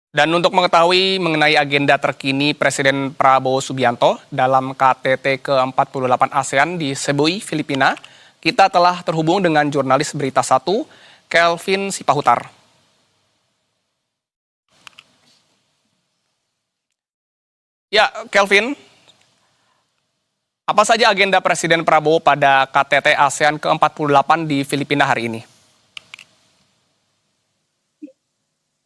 Dan untuk mengetahui mengenai agenda terkini Presiden Prabowo Subianto dalam KTT ke-48 ASEAN di Cebu, Filipina, kita telah terhubung dengan jurnalis Berita Satu, Kelvin Sipahutar. Ya, Kelvin, apa saja agenda Presiden Prabowo pada KTT ASEAN ke-48 di Filipina hari ini?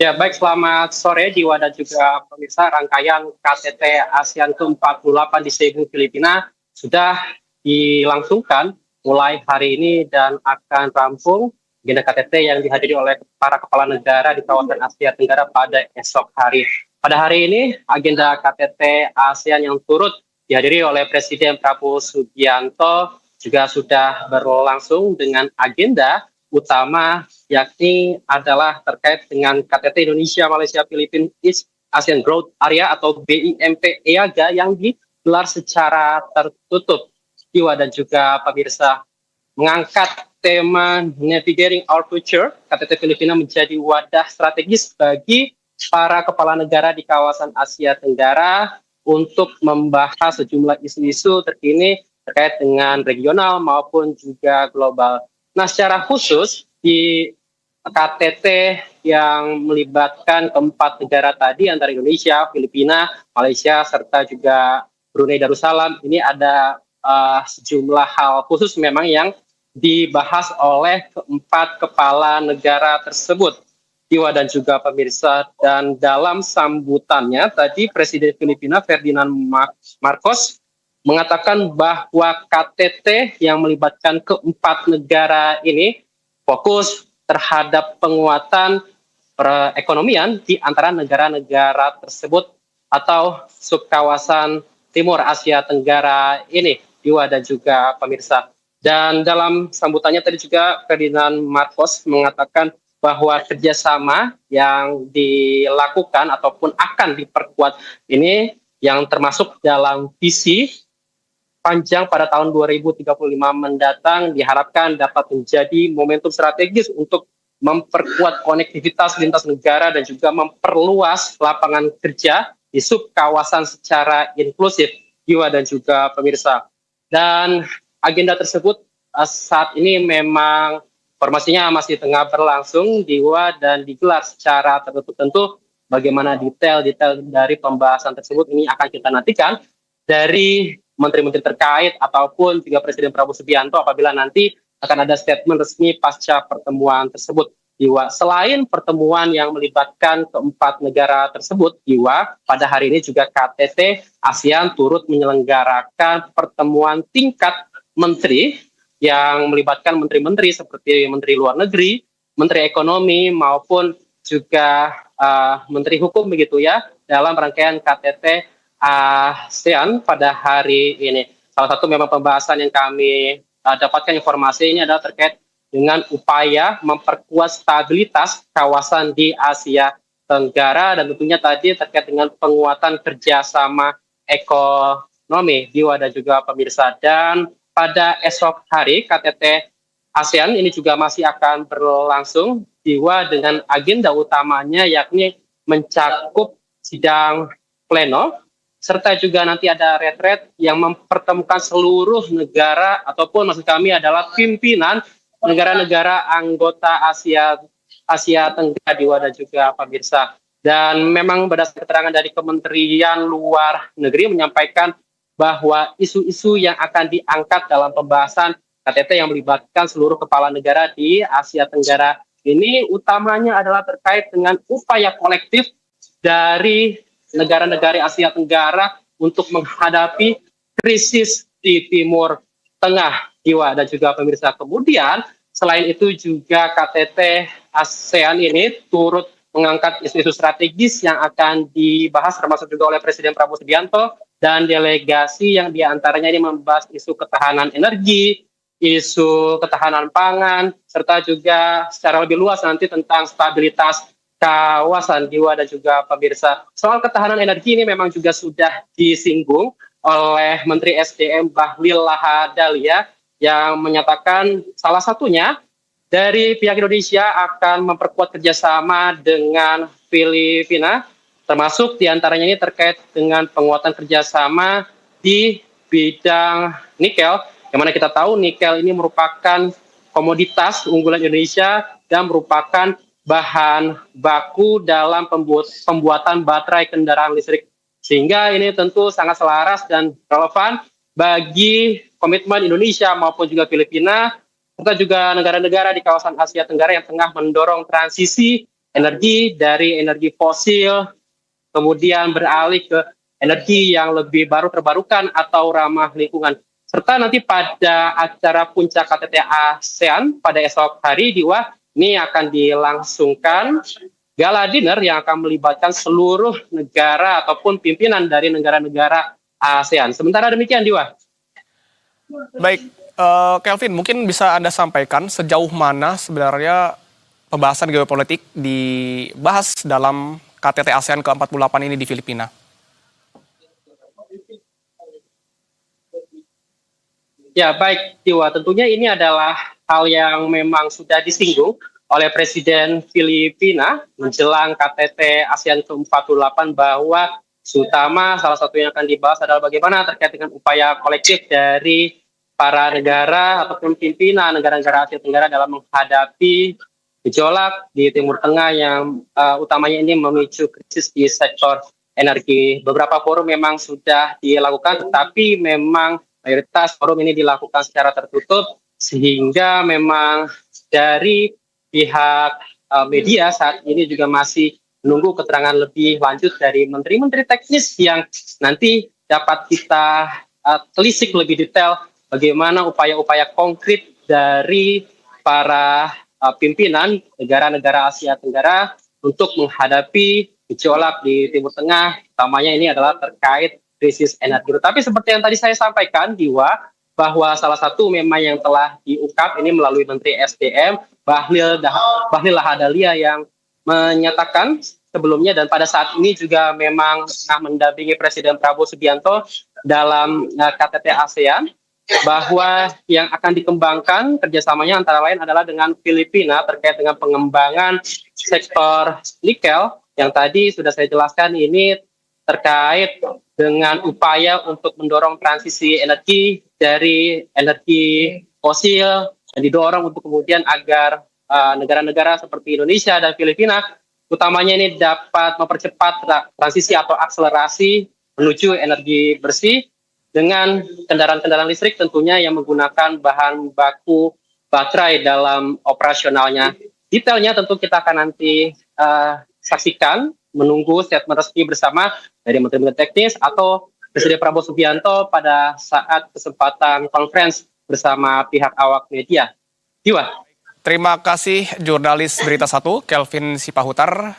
Ya, baik, selamat sore Jiwa dan juga pemirsa. Rangkaian KTT ASEAN ke-48 di Cebu, Filipina sudah dilangsungkan mulai hari ini dan akan rampung agenda KTT yang dihadiri oleh para kepala negara di kawasan Asia Tenggara pada esok hari. Pada hari ini, agenda KTT ASEAN yang turut dihadiri oleh Presiden Prabowo Subianto juga sudah berlangsung dengan agenda utama yakni adalah terkait dengan KTT Indonesia, Malaysia, Filipina, East Asian Growth Area atau BIMP EAGA yang digelar secara tertutup. Jiwa dan juga pemirsa, mengangkat tema Navigating Our Future, KTT Filipina menjadi wadah strategis bagi para kepala negara di kawasan Asia Tenggara untuk membahas sejumlah isu-isu terkini terkait dengan regional maupun juga global. Nah, secara khusus di KTT yang melibatkan keempat negara tadi antara Indonesia, Filipina, Malaysia, serta juga Brunei Darussalam, ini ada sejumlah hal khusus memang yang dibahas oleh keempat kepala negara tersebut. Jiwa dan juga pemirsa, dan dalam sambutannya tadi Presiden Filipina Ferdinand Marcos mengatakan bahwa KTT yang melibatkan keempat negara ini fokus terhadap penguatan perekonomian di antara negara-negara tersebut atau subkawasan Timur Asia Tenggara ini, Jiwa dan juga pemirsa. Dan dalam sambutannya tadi juga Ferdinand Marcos mengatakan bahwa kerjasama yang dilakukan ataupun akan diperkuat ini yang termasuk dalam visi panjang pada tahun 2035 mendatang diharapkan dapat menjadi momentum strategis untuk memperkuat konektivitas lintas negara dan juga memperluas lapangan kerja di subkawasan secara inklusif, Jiwa dan juga pemirsa. Dan agenda tersebut saat ini memang formasinya masih tengah berlangsung, Jiwa, dan digelar secara tertutup. Tentu bagaimana detail-detail dari pembahasan tersebut ini akan kita nantikan dari menteri-menteri terkait ataupun juga Presiden Prabowo Subianto apabila nanti akan ada statement resmi pasca pertemuan tersebut, Jiwa. Selain pertemuan yang melibatkan keempat negara tersebut, Jiwa, pada hari ini juga KTT ASEAN turut menyelenggarakan pertemuan tingkat menteri yang melibatkan menteri-menteri seperti Menteri Luar Negeri, Menteri Ekonomi maupun juga Menteri Hukum begitu ya, dalam rangkaian KTT ASEAN pada hari ini. Salah satu memang pembahasan yang kami dapatkan informasi ini adalah terkait dengan upaya memperkuat stabilitas kawasan di Asia Tenggara dan tentunya tadi terkait dengan penguatan kerjasama ekonomi, Jiwa dan juga pemirsa. Dan pada esok hari KTT ASEAN ini juga masih akan berlangsung, Jiwa, dengan agenda utamanya yakni mencakup sidang pleno serta juga nanti ada retret yang mempertemukan seluruh negara ataupun maksud kami adalah pimpinan negara-negara anggota Asia Tenggara, Jiwa dan juga pemirsa. Dan memang berdasarkan keterangan dari Kementerian Luar Negeri menyampaikan bahwa isu-isu yang akan diangkat dalam pembahasan KTT yang melibatkan seluruh kepala negara di Asia Tenggara ini utamanya adalah terkait dengan upaya kolektif dari negara-negara Asia Tenggara untuk menghadapi krisis di Timur Tengah, Jiwa dan juga pemirsa. Kemudian selain itu juga KTT ASEAN ini turut mengangkat isu-isu strategis yang akan dibahas termasuk juga oleh Presiden Prabowo Subianto dan delegasi yang diantaranya ini membahas isu ketahanan energi, isu ketahanan pangan, serta juga secara lebih luas nanti tentang stabilitas kawasan, Jiwa dan juga pemirsa. Soal ketahanan energi ini memang juga sudah disinggung oleh Menteri SDM Bahlil Lahadalia yang menyatakan salah satunya dari pihak Indonesia akan memperkuat kerjasama dengan Filipina termasuk diantaranya ini terkait dengan penguatan kerjasama di bidang nikel, yang mana kita tahu nikel ini merupakan komoditas unggulan Indonesia dan merupakan bahan baku dalam pembuatan baterai kendaraan listrik. Sehingga ini tentu sangat selaras dan relevan bagi komitmen Indonesia maupun juga Filipina, serta juga negara-negara di kawasan Asia Tenggara yang tengah mendorong transisi energi dari energi fosil, kemudian beralih ke energi yang lebih baru terbarukan atau ramah lingkungan. Serta nanti pada acara puncak KTT ASEAN pada esok hari ini akan dilangsungkan gala dinner yang akan melibatkan seluruh negara ataupun pimpinan dari negara-negara ASEAN. Sementara demikian, Diwa. Baik, Kelvin, mungkin bisa Anda sampaikan sejauh mana sebenarnya pembahasan geopolitik dibahas dalam KTT ASEAN ke-48 ini di Filipina? Ya, baik, Diwa. Tentunya ini adalah hal yang memang sudah disinggung oleh Presiden Filipina menjelang KTT ASEAN ke-48 bahwa terutama salah satu yang akan dibahas adalah bagaimana terkait dengan upaya kolektif dari para negara ataupun pimpinan negara-negara Asia Tenggara dalam menghadapi gejolak di Timur Tengah yang utamanya ini memicu krisis di sektor energi. Beberapa forum memang sudah dilakukan, tetapi memang mayoritas forum ini dilakukan secara tertutup, sehingga memang dari pihak media saat ini juga masih menunggu keterangan lebih lanjut dari menteri-menteri teknis yang nanti dapat kita telisik lebih detail bagaimana upaya-upaya konkret dari para pimpinan negara-negara Asia Tenggara untuk menghadapi gejolak di Timur Tengah, utamanya ini adalah terkait krisis energi. Tapi seperti yang tadi saya sampaikan, Diwa, bahwa salah satu memang yang telah diungkap ini melalui Menteri SDM, Bahlil Lahadalia, yang menyatakan sebelumnya dan pada saat ini juga memang mendampingi Presiden Prabowo Subianto dalam KTT ASEAN, bahwa yang akan dikembangkan kerjasamanya antara lain adalah dengan Filipina terkait dengan pengembangan sektor nikel yang tadi sudah saya jelaskan ini terkait dengan upaya untuk mendorong transisi energi dari energi fosil dan didorong untuk kemudian agar negara-negara seperti Indonesia dan Filipina utamanya ini dapat mempercepat transisi atau akselerasi menuju energi bersih dengan kendaraan-kendaraan listrik tentunya yang menggunakan bahan baku baterai dalam operasionalnya. Detailnya tentu kita akan nanti saksikan, menunggu statement resmi bersama dari Menteri-Menteri Teknis atau Presiden Prabowo Subianto pada saat kesempatan konferensi bersama pihak awak media. Diwa. Terima kasih jurnalis Berita 1, Kelvin Sipahutar.